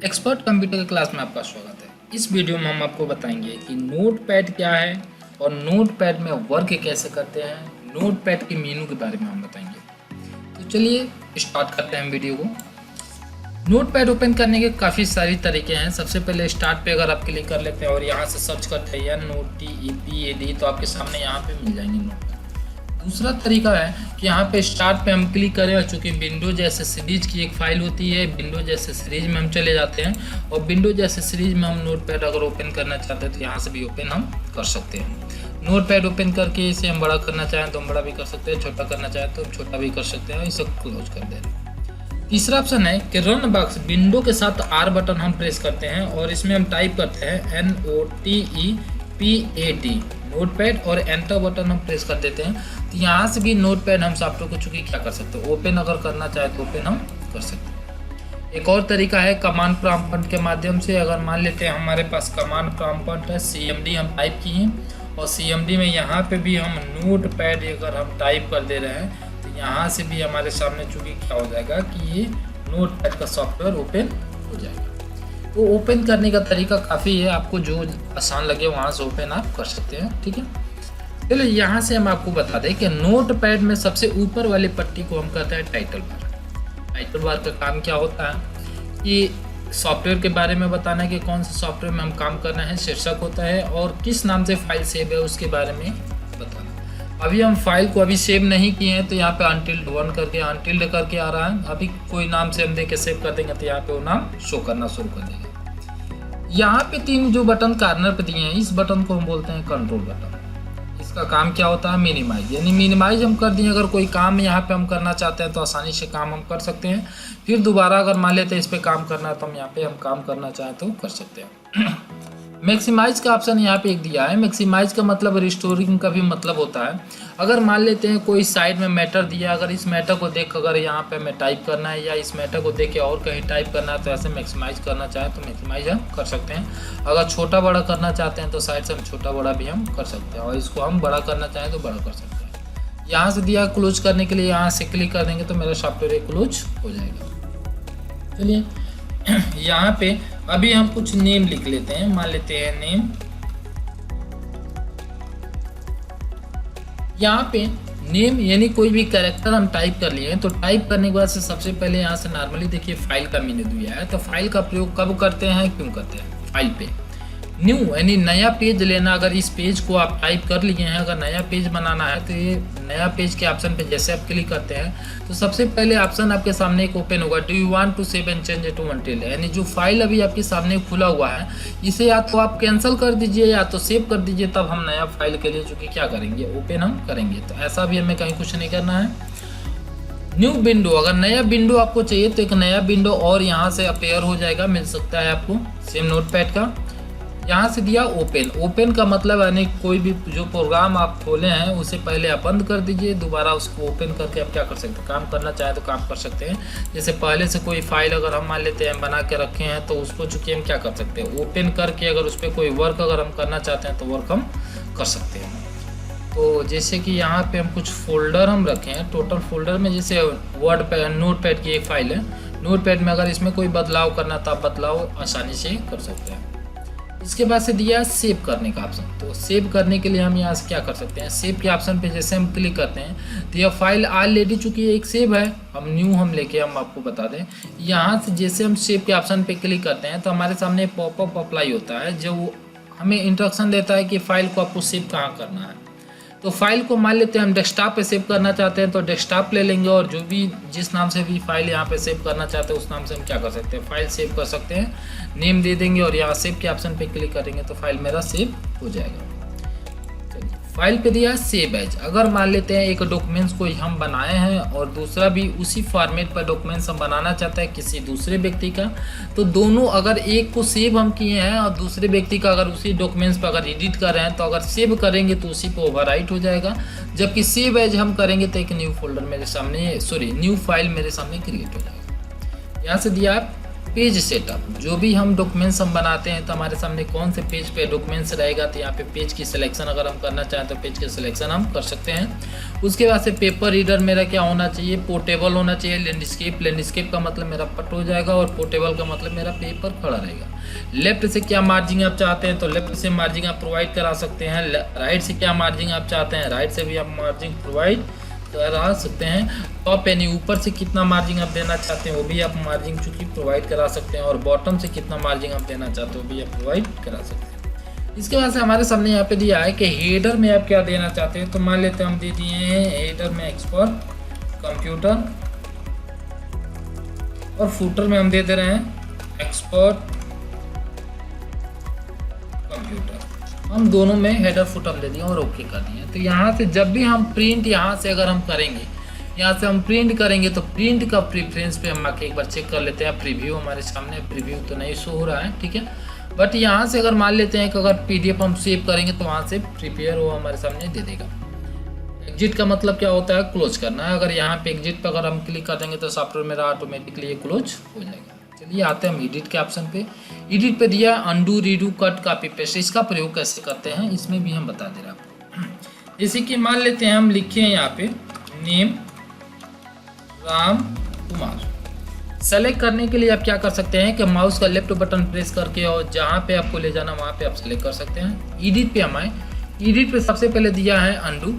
Expert computer की class में आपका स्वागत है। इस वीडियो में हम आपको बताएंगे कि नोटपैड क्या है और नोटपैड में वर्क कैसे करते हैं। नोटपैड के मेनू के बारे में हम बताएंगे। तो चलिए स्टार्ट करते हैं वीडियो को। नोटपैड ओपन करने के काफ़ी सारी तरीके हैं। सबसे पहले स्टार्ट पे अगर आप क्लिक कर लेते हैं और यहाँ से सर्च करते हैं NOTEPAD तो आपके सामने यहाँ पे मिल जाएंगे नोटपैड। दूसरा तरीका है कि यहाँ पे स्टार्ट पे हम क्लिक करें और चूँकि विंडोज जैसे सीरीज की एक फाइल होती है, विंडोज जैसे सीरीज में हम चले जाते हैं और विंडोज जैसे सीरीज में हम नोटपैड अगर ओपन करना चाहते हैं तो यहाँ से भी ओपन हम कर सकते हैं। नोटपैड ओपन करके इसे हम बड़ा करना चाहें तो हम बड़ा भी कर सकते हैं, छोटा करना चाहें तो हम छोटा भी कर सकते हैं। इसे क्लोज कर दें। तीसरा ऑप्शन है कि रन बॉक्स विंडो के साथ R बटन हम प्रेस करते हैं और इसमें हम टाइप करते हैं NOTEPAD नोटपैड और एंटर बटन हम प्रेस कर देते हैं। तो यहाँ से भी नोटपैड हम सॉफ्टवेयर को चूँकि क्या कर सकते हैं, ओपन अगर करना चाहे तो ओपन हम कर सकते हैं। एक और तरीका है कमांड प्रॉम्प्ट के माध्यम से। अगर मान लेते हैं हमारे पास कमांड प्रॉम्प्ट है, CMD हम टाइप किए और CMD में यहाँ पे भी हम नोटपैड अगर हम टाइप कर दे रहे हैं तो यहाँ से भी हमारे सामने चूँकि क्या हो जाएगा कि ये नोटपैड का सॉफ्टवेयर ओपन हो जाएगा। तो ओपन करने का तरीका काफ़ी है, आपको जो आसान लगे वहाँ से ओपन आप कर सकते हैं। ठीक है, चलिए यहाँ से हम आपको बता दें कि नोटपैड में सबसे ऊपर वाली पट्टी को हम कहते हैं टाइटल बार। टाइटल बार का काम क्या होता है कि सॉफ्टवेयर के बारे में बताना है कि कौन से सॉफ्टवेयर में हम काम करना है, शीर्षक होता है और किस नाम से फाइल सेव है उसके बारे में बताना। अभी हम फाइल को अभी सेव नहीं किए हैं तो यहाँ पे अनटिल्ड 1 करके अनटिल्ड करके आ रहा है। अभी कोई नाम से हम देके सेव कर देंगे तो यहाँ पे वो नाम शो करना शुरू कर देंगे। यहाँ पे 3 जो बटन कॉर्नर पे दिए हैं, इस बटन को हम बोलते हैं कंट्रोल बटन। इसका काम क्या होता है, मिनिमाइज, यानी मिनिमाइज हम कर दिए। अगर कोई काम यहाँ पे हम करना चाहते हैं तो आसानी से काम हम कर सकते हैं। फिर दोबारा अगर मान लेते हैं इस पर काम करना है तो हम यहाँ पे हम काम करना चाहें तो कर सकते हैं। मैक्सिमाइज का ऑप्शन यहाँ पे एक दिया है। मैक्सिमाइज का मतलब रिस्टोरिंग का भी मतलब होता है। अगर मान लेते हैं कोई साइड में मैटर दिया, अगर इस मैटर को देख अगर यहाँ पे हमें टाइप करना है या इस मैटर को देख के और कहीं टाइप करना है तो ऐसे मैक्सिमाइज करना चाहें तो मैक्सिमाइज हम कर सकते हैं। अगर छोटा बड़ा करना चाहते हैं तो साइड से हम छोटा बड़ा भी हम कर सकते हैं और इसको हम बड़ा करना चाहें तो बड़ा कर सकते हैं। यहाँ से दिया क्लोज करने के लिए यहाँ से क्लिक कर देंगे तो मेरा सॉफ्टवेयर क्लोज हो जाएगा। चलिए यहाँ पे अभी हम कुछ नेम लिख लेते हैं। मान लेते हैं नेम। यहाँ पे नेम यानी कोई भी कैरेक्टर हम टाइप कर लिए हैं तो टाइप करने के बाद से सबसे पहले यहाँ से नॉर्मली देखिए फाइल का मेन्यू दिया है। तो फाइल का प्रयोग कब करते हैं, क्यों करते हैं, फाइल पे न्यू यानी नया पेज लेना। अगर इस पेज को आप टाइप कर लिए हैं, अगर नया पेज बनाना है तो ये नया पेज के ऑप्शन पे जैसे आप क्लिक करते हैं तो सबसे पहले ऑप्शन आपके सामने एक ओपन होगा, do you want to save and change to until, यानी जो फाइल अभी आपके सामने खुला हुआ है इसे या तो आप कैंसिल कर दीजिए या तो सेव कर दीजिए। तब हम नया फाइल के लिए चूँकि क्या करेंगे, ओपन हम करेंगे। तो ऐसा भी हमें कहीं कुछ नहीं करना है। न्यू विंडो, अगर नया विंडो आपको चाहिए तो एक नया विंडो और यहाँ से अपेयर हो जाएगा, मिल सकता है आपको सेम नोटपैड का। यहाँ से दिया ओपन। ओपन का मतलब यानी कोई भी जो प्रोग्राम आप खोले हैं उसे पहले आप बंद कर दीजिए, दोबारा उसको ओपन करके आप क्या कर सकते हैं, काम करना चाहे तो काम कर सकते हैं। जैसे पहले से कोई फाइल अगर हम मान लेते हैं बना के रखे हैं तो उसको चूँकि हम क्या कर सकते हैं, ओपन करके अगर उस पर कोई वर्क अगर हम करना चाहते हैं तो वर्क हम कर सकते हैं। तो जैसे कि यहाँ पे हम कुछ फोल्डर हम रखे हैं, टोटल फोल्डर में जैसे वर्ड पे नोटपैड की एक फाइल है, नोटपैड में अगर इसमें कोई बदलाव करना तो आप बदलाव आसानी से कर सकते हैं। इसके बाद से दिया है सेव करने का ऑप्शन। तो सेव करने के लिए हम यहाँ से क्या कर सकते हैं, सेव के ऑप्शन पे जैसे हम क्लिक करते हैं तो यह फाइल ऑलरेडी चूँकि एक सेव है, हम न्यू हम लेके हम आपको बता दें, यहाँ से जैसे हम सेव के ऑप्शन पे क्लिक करते हैं तो हमारे सामने पॉपअप अप्लाई होता है जो हमें इंस्ट्रक्शन देता है कि फाइल को आपको सेव कहाँ करना है। तो फाइल को मान लेते हैं हम डेस्कटॉप पे सेव करना चाहते हैं तो डेस्कटॉप ले लेंगे और जो भी जिस नाम से भी फाइल यहाँ पे सेव करना चाहते हैं उस नाम से हम क्या कर सकते हैं, फाइल सेव कर सकते हैं। नेम दे देंगे और यहाँ सेव के ऑप्शन पे क्लिक करेंगे तो फाइल मेरा सेव हो जाएगा। फाइल पे दिया है सेव एज। अगर मान लेते हैं एक डॉक्यूमेंट्स को हम बनाए हैं और दूसरा भी उसी फॉर्मेट पर डॉक्यूमेंट्स हम बनाना चाहते हैं किसी दूसरे व्यक्ति का, तो दोनों अगर एक को सेव हम किए हैं और दूसरे व्यक्ति का अगर उसी डॉक्यूमेंट्स पर अगर एडिट कर रहे हैं तो अगर सेव करेंगे तो उसी पे ओवरराइट हो जाएगा, जबकि सेव एज हम करेंगे तो एक न्यू फोल्डर मेरे सामने न्यू फाइल मेरे सामने क्रिएट हो जाएगा। यहाँ से दिया पेज सेटअप, जो भी हम डॉक्यूमेंट्स हम बनाते हैं तो हमारे सामने कौन से पेज पे डॉक्यूमेंट्स रहेगा, तो यहाँ पे पेज की सिलेक्शन अगर हम करना चाहें तो पेज की सिलेक्शन हम कर सकते हैं। उसके बाद से पेपर रीडर मेरा क्या होना चाहिए, पोर्टेबल होना चाहिए। लैंडस्केप का मतलब मेरा पट हो जाएगा और पोर्टेबल का मतलब मेरा पेपर खड़ा रहेगा। लेफ्ट से क्या मार्जिंग आप चाहते हैं तो लेफ्ट से मार्जिंग आप प्रोवाइड करा सकते हैं। राइट से क्या मार्जिंग आप चाहते हैं, राइट से भी आप मार्जिंग प्रोवाइड करा सकते हैं। टॉप यानी ऊपर से कितना मार्जिन आप देना चाहते हैं वो भी आप मार्जिन चूंकि प्रोवाइड करा सकते हैं, और बॉटम से कितना मार्जिन आप देना चाहते हैं वो भी आप प्रोवाइड करा सकते हैं। इसके बाद से हमारे सामने यहाँ पे दिया है कि हेडर में आप क्या देना चाहते हैं, तो मान लेते हैं हम दे दिए हैं हेडर में एक्सपर्ट कंप्यूटर, और फुटर में हम दे दे रहे हैं एक्सपर्ट कंप्यूटर। हम दोनों में हेडर फुटर दे दिए और ओके कर दिए। तो यहाँ से जब भी हम प्रिंट यहाँ से अगर हम करेंगे, यहाँ से हम प्रिंट करेंगे तो प्रिंट का प्रेफरेंस पे हम आके एक बार चेक कर लेते हैं। प्रीव्यू हमारे सामने, प्रीव्यू तो नहीं शो हो रहा है, ठीक है। बट यहाँ से अगर मान लेते हैं कि अगर PDF हम सेव करेंगे तो वहाँ से प्रिपेयर वो हमारे सामने दे देगा। एग्जिट का मतलब क्या होता है, क्लोज करना है। अगर यहाँ पे एग्जिट पर अगर हम क्लिक कर देंगे तो सॉफ्टवेयर मेरा ऑटोमेटिकली ये क्लोज हो जाएगा। चलिए आते हैं हम एडिट के ऑप्शन पे। एडिट पे दिया undo, redo, cut, copy, paste. इसका प्रयोग कैसे करते हैं इसमें भी हम बता दे रहे हैं आपको। जैसे कि मान लेते हैं हम लिखे हैं यहाँ पे नेम राम कुमार। सेलेक्ट करने के लिए आप क्या कर सकते हैं कि माउस का लेफ्ट बटन प्रेस करके और जहाँ पे आपको ले जाना वहाँ पे आप सेलेक्ट कर सकते हैं। एडिट पे हम आए, एडिट पे सबसे पहले दिया है अंडू।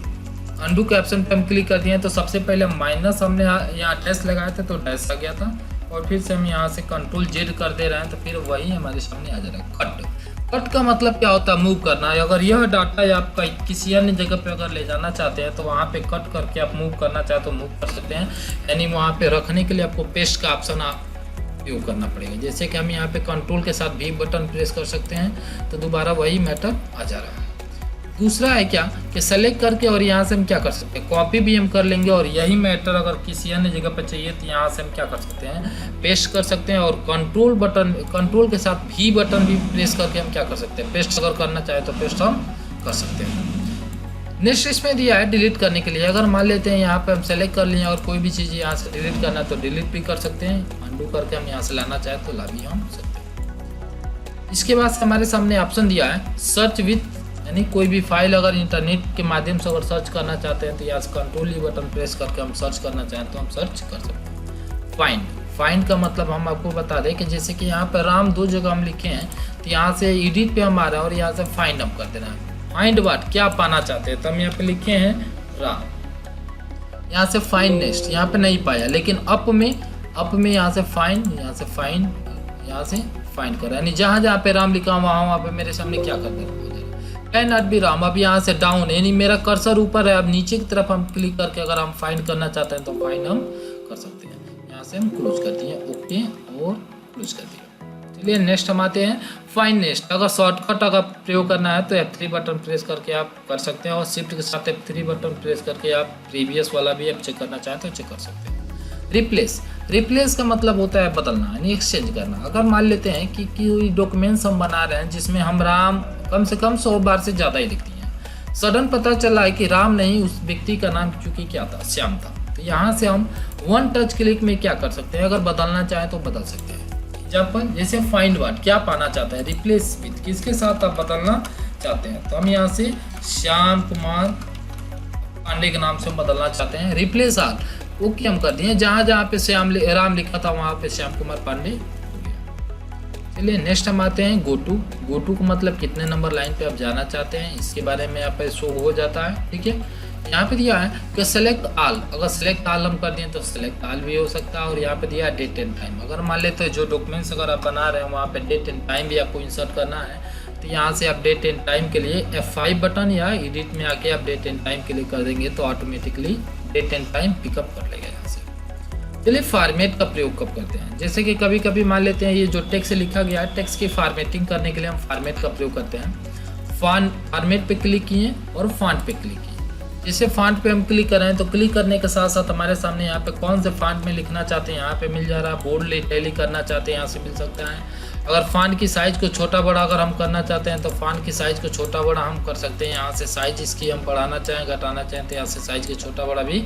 अंडू के ऑप्शन पे हम क्लिक कर दिए तो सबसे पहले माइनस हमने यहाँ डैश लगाया था तो डैश आ गया था, और फिर से हम यहाँ से कंट्रोल जेड कर दे रहे हैं तो फिर वही हमारे सामने आ जा रहा है कट। कट का मतलब क्या होता है, मूव करना है। अगर यह डाटा आपका किसी अन्य जगह पे अगर ले जाना चाहते हैं तो वहाँ पे कट करके आप मूव करना चाहे तो मूव कर सकते हैं, यानी वहाँ पे रखने के लिए आपको पेस्ट का ऑप्शन उपयोग करना पड़ेगा। जैसे कि हम यहाँ पे कंट्रोल के साथ भी बटन प्रेस कर सकते हैं तो दोबारा वही मैटर आ जा रहा है। दूसरा है क्या कि सेलेक्ट करके और यहाँ से हम क्या कर सकते हैं, कॉपी भी हम कर लेंगे, और यही मैटर अगर किसी अन्य जगह पर चाहिए तो यहाँ से हम क्या कर सकते हैं, पेस्ट कर सकते हैं। और कंट्रोल के साथ भी बटन भी प्रेस करके हम क्या कर सकते हैं, पेस्ट अगर करना चाहे तो पेस्ट हम कर सकते हैं। नेक्स्ट इसमें दिया है डिलीट करने के लिए। अगर मान लेते हैं यहाँ पे हम सेलेक्ट कर लिए और कोई भी चीज़ यहाँ से डिलीट करना है तो डिलीट भी कर सकते हैं। अंडू करके हम यहाँ से लाना चाहे तो ला भी हम सकते हैं। इसके बाद हमारे सामने ऑप्शन दिया है सर्च विथ, यानी कोई भी फाइल अगर इंटरनेट के माध्यम से अगर सर्च करना चाहते हैं तो यहाँ से कंट्रोल ही बटन प्रेस करके हम सर्च करना चाहें तो हम सर्च कर सकते हैं। फाइंड का मतलब हम आपको बता दें कि जैसे कि यहाँ पर राम 2 जगह हम लिखे हैं तो यहाँ से एडिट पे हम आ रहा है और यहाँ से फाइंड हम कर देना है। फाइंड व्हाट, क्या पाना चाहते हैं, तो हम यहाँ पे लिखे हैं राम, यहाँ से फाइंड नेक्स्ट, यहाँ पे नहीं पाया, लेकिन अप में यहाँ से फाइंड, यहाँ से फाइंड कर, यानी जहाँ जहाँ पे राम लिखा वहाँ पे मेरे सामने क्या कर देना कैन नॉट बी राम। अब यहाँ से डाउन, यानी मेरा कर्सर ऊपर है, अब नीचे की तरफ हम क्लिक करके अगर हम फाइंड करना चाहते हैं तो फाइंड हम कर सकते हैं। यहाँ से हम क्लोज कर दिए, ओके और क्लोज कर दिए। चलिए नेक्स्ट हम आते हैं फाइंड नेक्स्ट। अगर शॉर्टकट अगर प्रयोग करना है तो F3 बटन प्रेस करके आप कर सकते हैं, और शिफ्ट के साथ F3 बटन प्रेस करके आप प्रीवियस वाला भी आप चेक करना चाहें तो चेक कर सकते हैं। रिप्लेस का मतलब होता है बदलना, यानी एक्सचेंज करना। अगर मान लेते हैं कि कोई डॉक्यूमेंट्स हम बना रहे हैं जिसमें हम राम कम से कम 100 बार से ज़्यादा ही लिखती हैं, सडन पता चला है कि राम नहीं, उस व्यक्ति का नाम चूंकि क्या था, श्याम था, तो यहाँ से हम 1 टच क्लिक में क्या कर सकते हैं, अगर बदलना चाहें तो बदल सकते हैं। जब जैसे फाइंड वर्ड क्या पाना चाहता है, रिप्लेस विथ, किसके साथ आप बदलना चाहते हैं, तो हम यहाँ से श्याम कुमार पांडे के नाम से हम बदलना चाहते हैं। रिप्लेस आल ओके हम कर दिए, जहाँ जहाँ पे राम लिखा था वहाँ पे श्याम कुमार पांडे हो गया। चलिए नेक्स्ट हम आते हैं गो टू का मतलब कितने नंबर लाइन पे आप जाना चाहते हैं, इसके बारे में यहाँ पे शो हो जाता है, ठीक है। यहाँ पे दिया है कि सेलेक्ट ऑल, अगर सेलेक्ट ऑल हम कर दिए तो सेलेक्ट ऑल भी हो सकता है। और यहाँ पे दिया है डेट एंड टाइम, अगर मान लेते हैं जो डॉक्यूमेंट्स अगर आप बना रहे हैं वहाँ पे डेट एंड टाइम भी आपको इंसर्ट करना है, तो यहाँ से आप डेट एंड टाइम के लिए F5 बटन या एडिट में आके आप डेट एंड टाइम के लिए कर देंगे तो automatically date and time pickup कर लेगा यहाँ से। चलिए फॉर्मेट का प्रयोग कब करते हैं, जैसे कि कभी कभी मान लेते हैं ये जो टेक्स्ट लिखा गया है, टेक्स्ट की फॉर्मेटिंग करने के लिए हम फॉर्मेट का प्रयोग करते हैं। फॉर्मेट पे क्लिक किए और फॉन्ट पे क्लिक किए। जैसे फॉन्ट पे हम क्लिक कर रहे हैं तो क्लिक करने के साथ साथ हमारे सामने यहाँ पे कौन से फॉन्ट में लिखना चाहते हैं यहाँ पे मिल जा रहा है। बोल्ड इटैलिक करना चाहते हैं यहाँ से मिल सकता है। अगर फॉन्ट की साइज़ को छोटा बड़ा अगर हम करना चाहते हैं तो फॉन्ट की साइज़ को छोटा बड़ा हम कर सकते हैं। यहाँ से साइज इसकी हम बढ़ाना चाहें घटाना चाहें तो यहाँ से साइज़ की छोटा बड़ा भी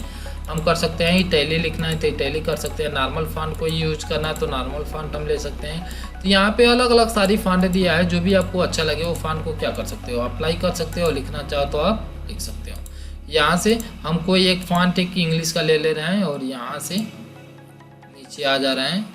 हम कर सकते हैं इटैली लिखना है तो इटैली कर सकते हैं, नॉर्मल फॉन्ट को यूज करना है तो नॉर्मल फॉन्ट हम ले सकते हैं। तो यहाँ पे अलग अलग सारी फॉन्ट दिया है, जो भी आपको अच्छा लगे वो फॉन्ट को क्या कर सकते हो, अप्लाई कर सकते हो, लिखना चाहो तो आप लिख सकते हो। यहाँ से हम कोई एक फॉन्ट एक इंग्लिश का ले ले रहे हैं और यहाँ से नीचे आ जा रहे हैं,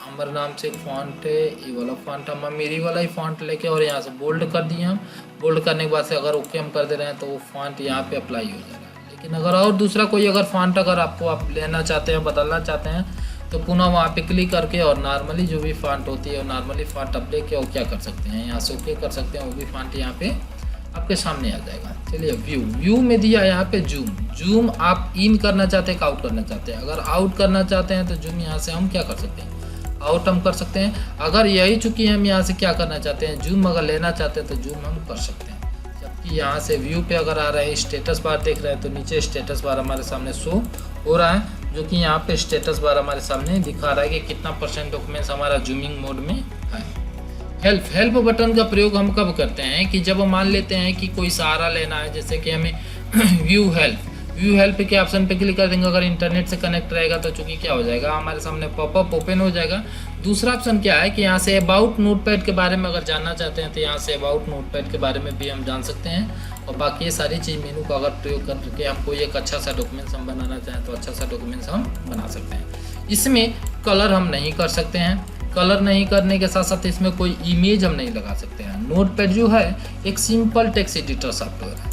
अमर नाम से एक फॉन्ट है, ये वाला फॉन्ट हम मेरी वाला ही फॉन्ट लेके और यहाँ से बोल्ड कर दिए। हम बोल्ड करने के बाद से अगर ओके हम कर दे रहे हैं तो वो फॉन्ट यहाँ पे अप्लाई हो जा रहा है। लेकिन अगर और दूसरा कोई अगर फॉन्ट अगर आपको आप लेना चाहते हैं, बदलना चाहते हैं, तो पुनः वहाँ पे क्लिक करके और नॉर्मली जो भी फॉन्ट होती है नॉर्मली फॉन्ट आप लेके और क्या कर सकते हैं, यहाँ से ओके कर सकते हैं, वो भी फॉन्ट यहाँ पे आपके सामने आ जाएगा। चलिए व्यू में दिया है यहाँ पे जूम आप इन करना चाहते हैं, आउट करना चाहते हैं। अगर आउट करना चाहते हैं तो जूम यहाँ से हम क्या कर सकते हैं, आउट हम कर सकते हैं। अगर यही चूंकि हम यहाँ से क्या करना चाहते हैं, जूम अगर लेना चाहते हैं तो जूम हम कर सकते हैं। जबकि यहाँ से व्यू पे अगर आ रहे हैं, स्टेटस बार देख रहे हैं तो नीचे स्टेटस बार हमारे सामने शो हो रहा है, जो कि यहाँ पे स्टेटस बार हमारे सामने दिखा रहा है कि कितना % डॉक्यूमेंट्स हमारा जूमिंग मोड में है। हेल्प बटन का प्रयोग हम कब करते हैं कि जब हम मान लेते हैं कि कोई सहारा लेना है, जैसे कि हमें व्यू हेल्प के ऑप्शन पे क्लिक कर देंगे। अगर इंटरनेट से कनेक्ट रहेगा तो चूंकि क्या हो जाएगा, हमारे सामने पॉपअप ओपन हो जाएगा। दूसरा ऑप्शन क्या है कि यहाँ से अबाउट नोटपैड के बारे में अगर जानना चाहते हैं तो यहाँ से अबाउट नोटपैड के बारे में भी हम जान सकते हैं। और बाकी ये सारी चीज़ मेनू का अगर प्रयोग करके हम कोई एक अच्छा सा डॉक्यूमेंट्स हम बनाना चाहें तो अच्छा सा डॉक्यूमेंट्स हम बना सकते हैं। इसमें कलर हम नहीं कर सकते हैं, कलर नहीं करने के साथ साथ इसमें कोई इमेज हम नहीं लगा सकते हैं। नोटपैड जो है एक सिंपल टेक्स्ट एडिटर सॉफ्टवेयर है,